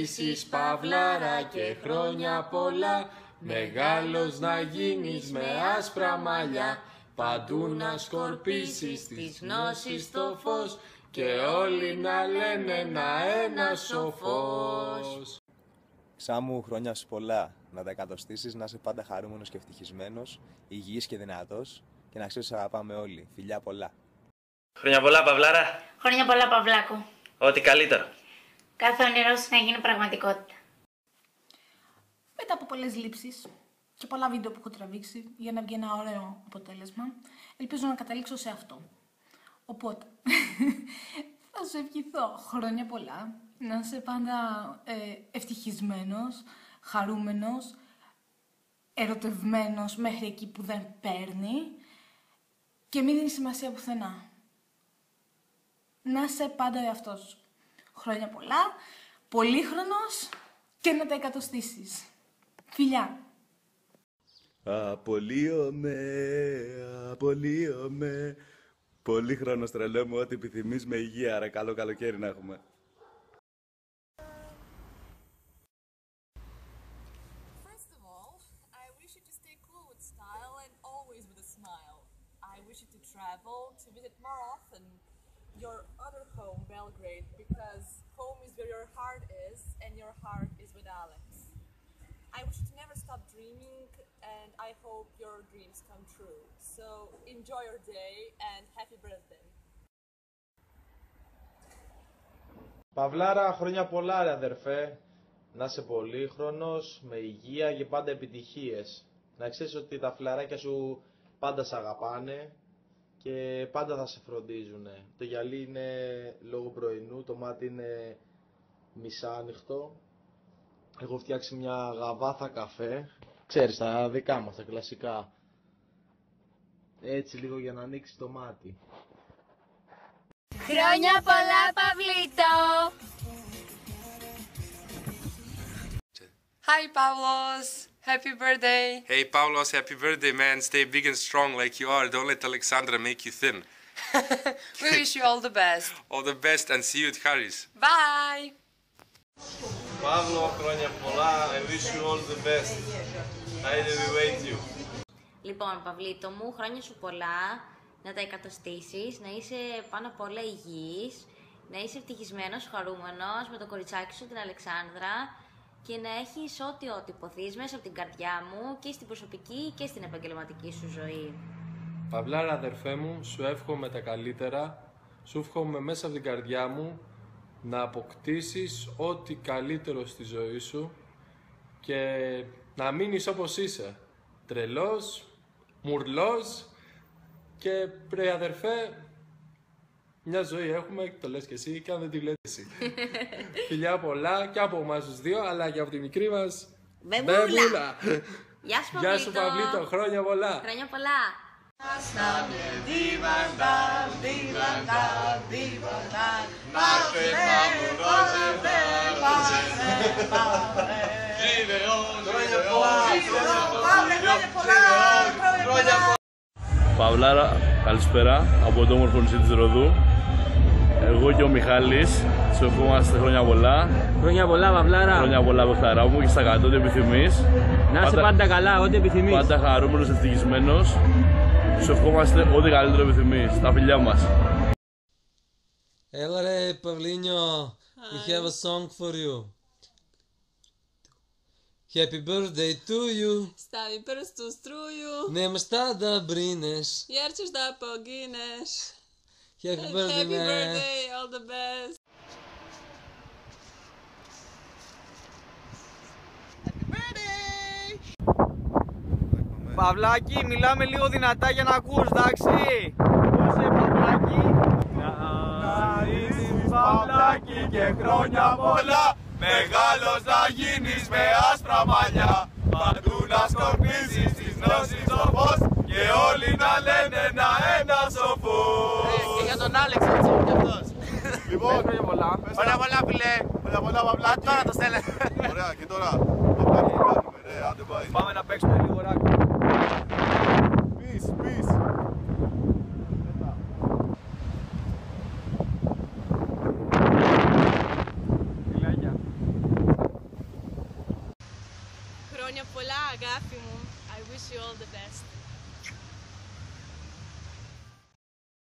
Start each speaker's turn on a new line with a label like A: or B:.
A: ζήσεις παυλάρα και χρόνια πολλά, μεγάλος να γίνεις με άσπρα μαλλιά, παντού να σκορπίσεις της γνώσης το φως και όλοι να λένε ένα σοφός.
B: Σάμου, χρόνια σου πολλά, να τα εκατοστήσεις, να είσαι πάντα χαρούμενος και ευτυχισμένος, υγιής και δυνατός και να ξέρεις ότι αγαπάμε όλοι. Φιλιά πολλά.
C: Χρόνια πολλά, Παυλάρα.
D: Χρόνια πολλά, Παυλάκο.
C: Ό,τι καλύτερο.
D: Κάθε όνειρό σου να γίνει πραγματικότητα.
E: Μετά από πολλές λήψεις και πολλά βίντεο που έχω τραβήξει για να βγει ένα ωραίο αποτέλεσμα, ελπίζω να καταλήξω σε αυτό. Οπότε, θα σου ευχηθώ χρόνια πολλά, να είσαι πάντα ευτυχισμένος, χαρούμενος, ερωτευμένος μέχρι εκεί που δεν παίρνει και μην δίνει σημασία πουθενά. Να είσαι πάντα ο εαυτός σου. Χρόνια πολλά, πολύχρονος και να τα εκατοστήσεις. Φιλιά!
B: Απολύομαι, απολύομαι. Πολύχρονος τρελό μου, ό,τι επιθυμείς με υγεία, ρε καλό καλοκαίρι να έχουμε.
F: First of all, I wish you to stay cool with style and always with a smile. I wish you to travel, to visit more often your other home, Belgrade, because home is where your heart is, and your heart is with Alex. I wish you to never stop dreaming, and I hope your dreams come true. So enjoy your day and happy birthday.
G: Παυλάρα, χρόνια πολλά ρε αδερφέ. Να είσαι πολύχρονος, με υγεία και πάντα επιτυχίες. Να ξέρεις ότι τα φιλαράκια σου πάντα σε αγαπάνε και πάντα θα σε φροντίζουνε. Το γυαλί είναι λόγω πρωινού, το μάτι είναι μισάνυχτο. Έχω φτιάξει μια γαβάθα καφέ. Ξέρεις, τα δικά μας, τα κλασικά. Έτσι λίγο για να ανοίξει το μάτι.
D: Χρόνια πολλά, Παυλίτο!
H: Hi, Pavlos. Happy birthday.
A: Hey Pavlos, happy birthday man, stay big and strong like you are, don't let Alexandra make you thin.
H: We wish you all the best.
A: All the best and see you at Harry's.
H: Bye.
G: Παύλο, χρόνια πολλά. I wish you all the best. I will wait you.
D: Λοιπόν, Παυλίτο μου, χρόνια σου πολλά, να τα εκατοστήσεις, να είσαι πάνω απ' όλα υγιής, να είσαι ευτυχισμένος, χαρούμενος με το κοριτσάκι σου, την Αλεξάνδρα και να έχεις ό,τι υποθείς μέσα από την καρδιά μου και στην προσωπική και στην επαγγελματική σου ζωή.
A: Παυλάρα αδερφέ μου, σου εύχομαι τα καλύτερα, σου εύχομαι μέσα από την καρδιά μου να αποκτήσεις ό,τι καλύτερο στη ζωή σου και να μείνεις όπως είσαι, τρελός, μουρλός και ρε αδερφέ, μια ζωή έχουμε, το λες και εσύ και αν δεν τη λες εσύ. Φιλιά πολλά και από εμάς τους δύο, αλλά και από τη μικρή μας Μπεμπούλα.
D: Γεια σου,
A: Παυλίτο, χρόνια πολλά.
D: Χρόνια πολλά.
I: Παυλάρα, καλησπέρα από το όμορφο νησί της Ροδού. Εγώ και ο Μιχάλης σου ευχόμαστε χρόνια πολλά.
J: Χρόνια πολλά, Παυλάρα.
I: Χρόνια πολλά, παιχταρά μου, και στα κάτω, ό,τι επιθυμείς.
J: Να είσαι πάντα καλά, ό,τι επιθυμείς.
I: Πάντα χαρούμενος, ευτυχισμένος. Σου ευχόμαστε ό,τι καλύτερο επιθυμείς. Τα φιλιά μας.
J: Έλα ρε, Παυλίνιο. We have a song for you. Happy birthday to you.
F: Stavi prstus struju,
J: Nemaš tada brineš.
F: jer ćeš da pogineš.
J: Happy birthday,
F: Happy
J: man.
F: birthday, all the best.
J: Παυλάκι, μιλάμε λίγο δυνατά για να ακούς, εντάξει. Δώσε, Παυλάκι.
G: Να είσαι Παυλάκι και χρόνια πολλά, μεγάλος να γίνεις με άσπρα μαλλιά, παντού να σκορπίζεις τις γνώσεις το φως και όλοι να λένε ένα σοφός.
J: Και για τον Άλεξ, έτσι, και αυτός.
G: Λοιπόν,
J: χρόνια πολλά.
G: Χρόνια πολλά, φίλε. Χρόνια πολλά, Παυλάκι.
J: Τώρα το στέλνε.
G: Ωραία, και τώρα, Παυλάκι κάνουμε, ρε, άντε πάει.
J: Πάμε να παίξουμε λίγο ράκο.
G: Peace, peace.
J: Φιλάκια.
K: αγάπη μου. I wish you all the best.